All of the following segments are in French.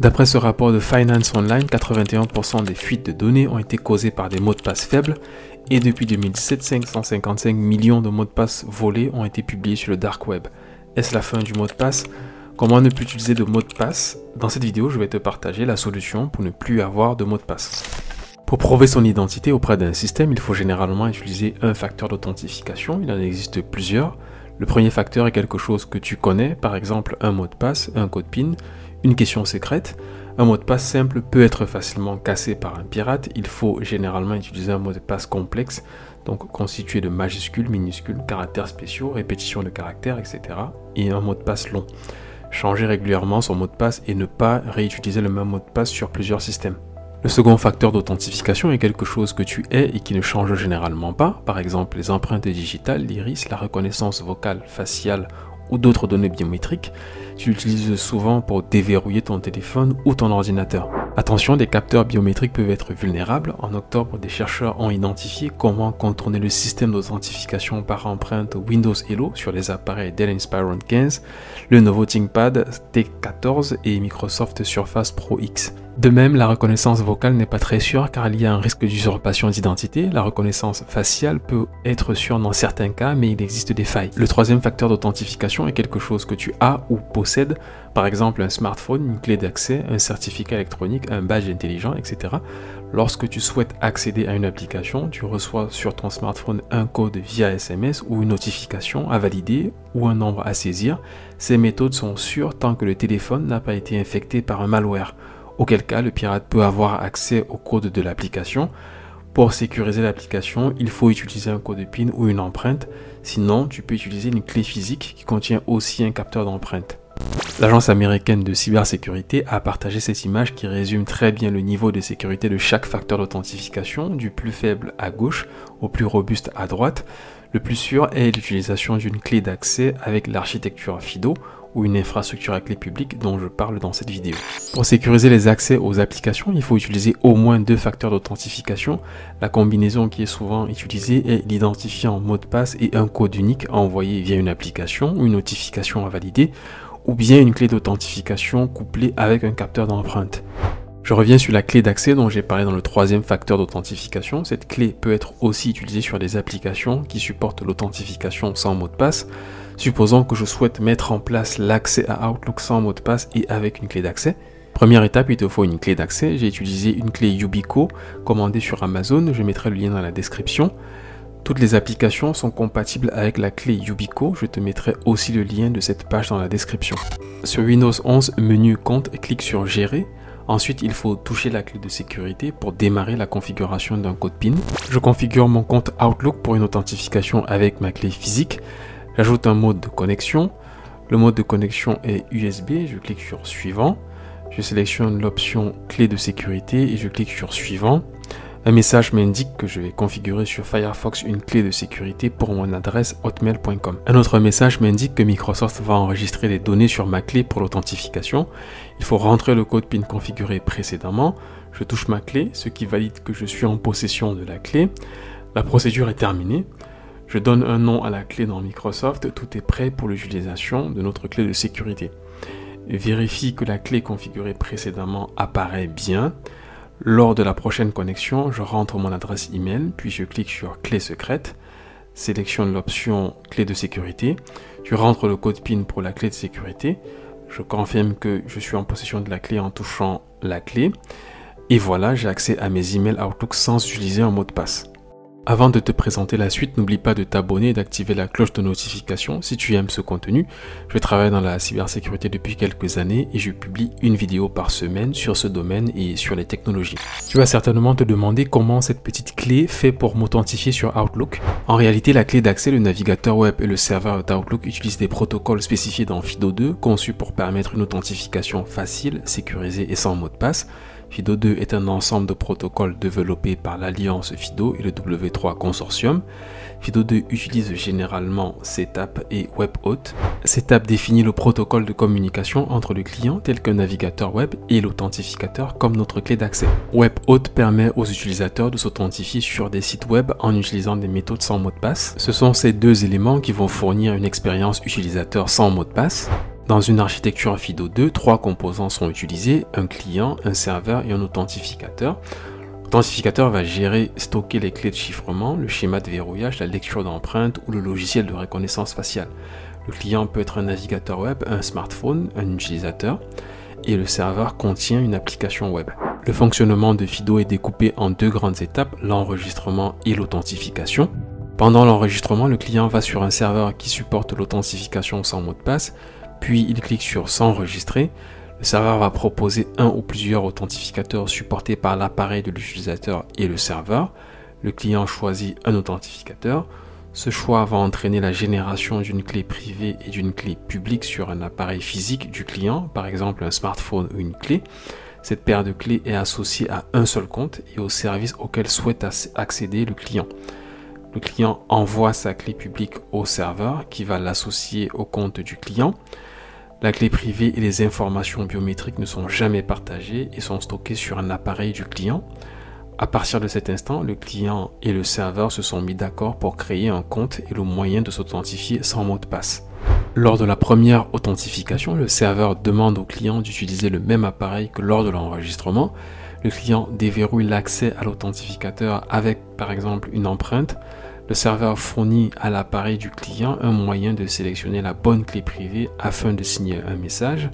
D'après ce rapport de Finance Online, 81% des fuites de données ont été causées par des mots de passe faibles et depuis 2017, 555 millions de mots de passe volés ont été publiés sur le dark web. Est-ce la fin du mot de passe? Comment ne plus utiliser de mot de passe? Dans cette vidéo, je vais te partager la solution pour ne plus avoir de mot de passe. Pour prouver son identité auprès d'un système, il faut généralement utiliser un facteur d'authentification. Il en existe plusieurs. Le premier facteur est quelque chose que tu connais, par exemple un mot de passe, un code PIN, une question secrète. Un mot de passe simple peut être facilement cassé par un pirate. Il faut généralement utiliser un mot de passe complexe, donc constitué de majuscules, minuscules, caractères spéciaux, répétitions de caractères, etc. et un mot de passe long. Changer régulièrement son mot de passe et ne pas réutiliser le même mot de passe sur plusieurs systèmes. Le second facteur d'authentification est quelque chose que tu es et qui ne change généralement pas, par exemple les empreintes digitales, l'iris, la reconnaissance vocale, faciale ou d'autres données biométriques. Tu l'utilises souvent pour déverrouiller ton téléphone ou ton ordinateur. Attention, des capteurs biométriques peuvent être vulnérables. En octobre, des chercheurs ont identifié comment contourner le système d'authentification par empreinte Windows Hello sur les appareils Dell Inspiron 15, le nouveau ThinkPad T14 et Microsoft Surface Pro X. De même, la reconnaissance vocale n'est pas très sûre car il y a un risque d'usurpation d'identité. La reconnaissance faciale peut être sûre dans certains cas, mais il existe des failles. Le troisième facteur d'authentification est quelque chose que tu as ou possèdes, par exemple un smartphone, une clé d'accès, un certificat électronique, un badge intelligent, etc. Lorsque tu souhaites accéder à une application, tu reçois sur ton smartphone un code via SMS ou une notification à valider ou un nombre à saisir. Ces méthodes sont sûres tant que le téléphone n'a pas été infecté par un malware, auquel cas le pirate peut avoir accès au code de l'application. Pour sécuriser l'application, il faut utiliser un code PIN ou une empreinte, sinon tu peux utiliser une clé physique qui contient aussi un capteur d'empreinte. L'agence américaine de cybersécurité a partagé cette image qui résume très bien le niveau de sécurité de chaque facteur d'authentification, du plus faible à gauche au plus robuste à droite. Le plus sûr est l'utilisation d'une clé d'accès avec l'architecture FIDO ou une infrastructure à clé publique dont je parle dans cette vidéo. Pour sécuriser les accès aux applications, il faut utiliser au moins deux facteurs d'authentification. La combinaison qui est souvent utilisée est l'identifiant mot de passe et un code unique envoyé via une application ou une notification à valider, ou bien une clé d'authentification couplée avec un capteur d'empreinte. Je reviens sur la clé d'accès dont j'ai parlé dans le troisième facteur d'authentification. Cette clé peut être aussi utilisée sur des applications qui supportent l'authentification sans mot de passe. Supposons que je souhaite mettre en place l'accès à Outlook sans mot de passe et avec une clé d'accès. Première étape, il te faut une clé d'accès. J'ai utilisé une clé Yubico commandée sur Amazon. Je mettrai le lien dans la description. Toutes les applications sont compatibles avec la clé Yubico. Je te mettrai aussi le lien de cette page dans la description. Sur Windows 11, menu compte, clique sur Gérer. Ensuite, il faut toucher la clé de sécurité pour démarrer la configuration d'un code PIN. Je configure mon compte Outlook pour une authentification avec ma clé physique. J'ajoute un mode de connexion. Le mode de connexion est USB. Je clique sur Suivant. Je sélectionne l'option clé de sécurité et je clique sur Suivant. Un message m'indique que je vais configurer sur Firefox une clé de sécurité pour mon adresse hotmail.com. Un autre message m'indique que Microsoft va enregistrer des données sur ma clé pour l'authentification. Il faut rentrer le code PIN configuré précédemment. Je touche ma clé, ce qui valide que je suis en possession de la clé. La procédure est terminée. Je donne un nom à la clé dans Microsoft. Tout est prêt pour l'utilisation de notre clé de sécurité. Vérifie que la clé configurée précédemment apparaît bien. Lors de la prochaine connexion, je rentre mon adresse email, puis je clique sur Clé secrète, sélectionne l'option Clé de sécurité, je rentre le code PIN pour la clé de sécurité, je confirme que je suis en possession de la clé en touchant la clé, et voilà, j'ai accès à mes emails Outlook sans utiliser un mot de passe. Avant de te présenter la suite, n'oublie pas de t'abonner et d'activer la cloche de notification si tu aimes ce contenu. Je travaille dans la cybersécurité depuis quelques années et je publie une vidéo par semaine sur ce domaine et sur les technologies. Tu vas certainement te demander comment cette petite clé fait pour m'authentifier sur Outlook. En réalité, la clé d'accès, le navigateur web et le serveur d'Outlook utilisent des protocoles spécifiés dans FIDO2 conçus pour permettre une authentification facile, sécurisée et sans mot de passe. FIDO2 est un ensemble de protocoles développés par l'Alliance FIDO et le W3 Consortium. FIDO2 utilise généralement CTAP et WebAuth. CTAP définit le protocole de communication entre le client tel qu'un navigateur web et l'authentificateur comme notre clé d'accès. WebAuth permet aux utilisateurs de s'authentifier sur des sites web en utilisant des méthodes sans mot de passe. Ce sont ces deux éléments qui vont fournir une expérience utilisateur sans mot de passe. Dans une architecture FIDO2, trois composants sont utilisés, un client, un serveur et un authentificateur. L'authentificateur va gérer, stocker les clés de chiffrement, le schéma de verrouillage, la lecture d'empreintes ou le logiciel de reconnaissance faciale. Le client peut être un navigateur web, un smartphone, un utilisateur, et le serveur contient une application web. Le fonctionnement de FIDO est découpé en deux grandes étapes, l'enregistrement et l'authentification. Pendant l'enregistrement, le client va sur un serveur qui supporte l'authentification sans mot de passe, puis il clique sur s'enregistrer. Le serveur va proposer un ou plusieurs authentificateurs supportés par l'appareil de l'utilisateur et le serveur. Le client choisit un authentificateur. Ce choix va entraîner la génération d'une clé privée et d'une clé publique sur un appareil physique du client, par exemple un smartphone ou une clé. Cette paire de clés est associée à un seul compte et au service auquel souhaite accéder le client. Le client envoie sa clé publique au serveur qui va l'associer au compte du client. La clé privée et les informations biométriques ne sont jamais partagées et sont stockées sur un appareil du client. À partir de cet instant, le client et le serveur se sont mis d'accord pour créer un compte et le moyen de s'authentifier sans mot de passe. Lors de la première authentification, le serveur demande au client d'utiliser le même appareil que lors de l'enregistrement. Le client déverrouille l'accès à l'authentificateur avec, par exemple, une empreinte. Le serveur fournit à l'appareil du client un moyen de sélectionner la bonne clé privée afin de signer un message.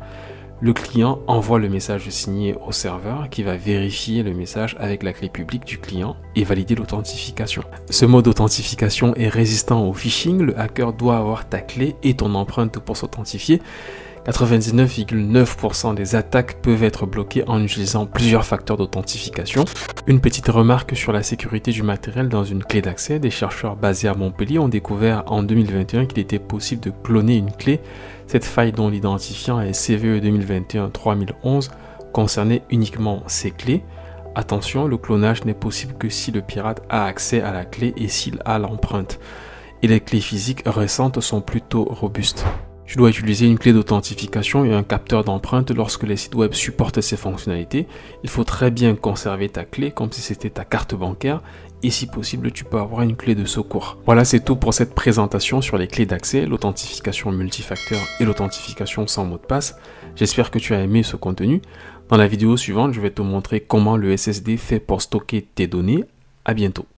Le client envoie le message signé au serveur qui va vérifier le message avec la clé publique du client et valider l'authentification. Ce mode d'authentification est résistant au phishing. Le hacker doit avoir ta clé et ton empreinte pour s'authentifier. 99,9% des attaques peuvent être bloquées en utilisant plusieurs facteurs d'authentification. Une petite remarque sur la sécurité du matériel dans une clé d'accès. Des chercheurs basés à Montpellier ont découvert en 2021 qu'il était possible de cloner une clé. Cette faille, dont l'identifiant est CVE 2021-3011, concernait uniquement ces clés. Attention, le clonage n'est possible que si le pirate a accès à la clé et s'il a l'empreinte. Et les clés physiques récentes sont plutôt robustes. Tu dois utiliser une clé d'authentification et un capteur d'empreinte lorsque les sites web supportent ces fonctionnalités. Il faut très bien conserver ta clé comme si c'était ta carte bancaire et si possible, tu peux avoir une clé de secours. Voilà, c'est tout pour cette présentation sur les clés d'accès, l'authentification multifacteur et l'authentification sans mot de passe. J'espère que tu as aimé ce contenu. Dans la vidéo suivante, je vais te montrer comment le SSD fait pour stocker tes données. À bientôt.